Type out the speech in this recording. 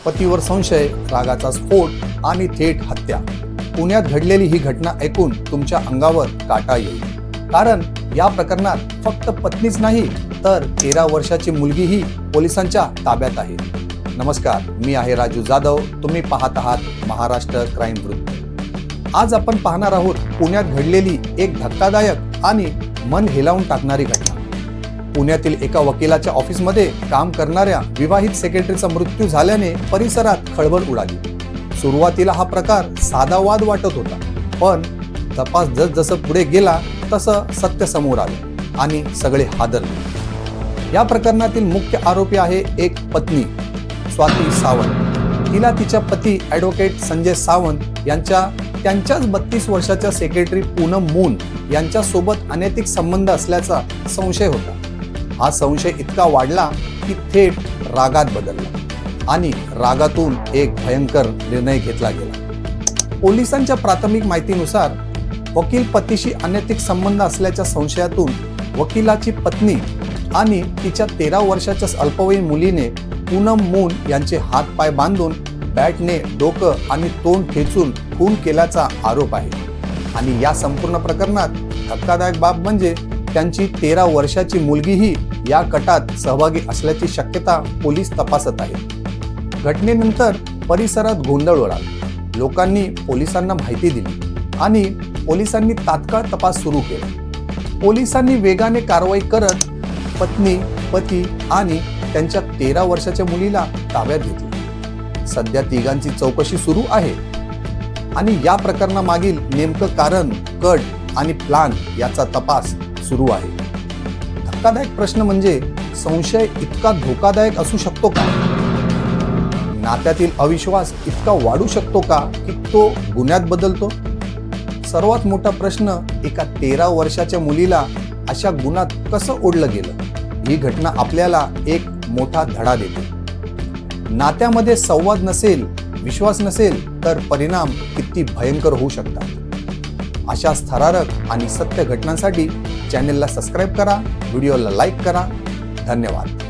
पतीवर संशय, रागाचा स्फोट आणि थेट हत्या. पुण्यात घडलेली ही घटना ऐकून तुमच्या अंगावर काटा येईल. कारण या प्रकरणात फक्त पत्नीच नाही तर 13 वर्षाची मुलगीही पोलिसांच्या ताब्यात आहे. नमस्कार, मी आहे राजू जाधव. तुम्ही पाहत आहात महाराष्ट्र क्राईम वृत्त. आज आपण पाहणार आहोत पुण्यात घडलेली एक धक्कादायक आणि मन हेलावून टाकणारी घटना. पुण्यातील एका वकिलाच्या ऑफिसमध्ये काम करणाऱ्या विवाहित सेक्रेटरीचा मृत्यू झाल्याने परिसरात खळबळ उडाली. सुरुवातीला हा प्रकार साधा वाद वाटत होता, पण तपास जसजसं पुढे गेला तसं सत्य समोर आलं आणि सगळे हादरले. या प्रकरणातील मुख्य आरोपी आहे एक पत्नी, स्वाती सावंत. तिला तिच्या पती ॲडव्होकेट संजय सावंत त्यांच्याच 32 वर्षाच्या सेक्रेटरी पूनम मून यांच्यासोबत अनैतिक संबंध असल्याचा संशय होता. हा संशय इतका वाढला की थेट रागात बदलला आणि रागातून एक भयंकर निर्णय घेतला गेला. पोलिसांच्या प्राथमिक माहितीनुसार वकील पतीशी अनैतिक संबंध असल्याच्या संशयातून वकिलाची पत्नी आणि तिच्या 13 वर्षाच्या अल्पवयीन मुलीने पूनम मून यांचे हात पाय बांधून बॅटने डोकं आणि तोंड ठेचून खून केल्याचा आरोप आहे. आणि या संपूर्ण प्रकरणात धक्कादायक बाब म्हणजे त्यांची 13 वर्षाची मुलगीही या कटात सहभागी असल्याची शक्यता पोलीस तपासत आहेत. घटनेनंतर परिसरात गोंधळ उडाला. लोकांनी पोलिसांना माहिती दिली आणि पोलिसांनी तात्काळ तपास सुरू केला. पोलिसांनी वेगाने कारवाई करत पत्नी, पती आणि त्यांच्या 13 वर्षाच्या मुलीला ताब्यात घेतले. सध्या तिघांची चौकशी सुरू आहे आणि या प्रकरणामागील नेमकं कारण, कट आणि प्लान याचा तपास सुरू आहे. धक्कादायक प्रश्न म्हणजे संशय इतका धोकादायक असू शकतो का? नात्यातील अविश्वास इतका वाढू शकतो का की तो गुन्ह्यात बदलतो? सर्वात मोठा प्रश्न, एका 13 वर्षाच्या मुलीला अशा गुन्ह्यात कसं ओढलं गेलं? ही घटना आपल्याला एक मोठा धडा देते. नात्यामध्ये संवाद नसेल, विश्वास नसेल तर परिणाम किती भयंकर होऊ शकतात. अशाच थरारक आणि सत्य घटनांसाठी चॅनेलला सबस्क्राईब करा, व्हिडिओला लाईक करा. धन्यवाद.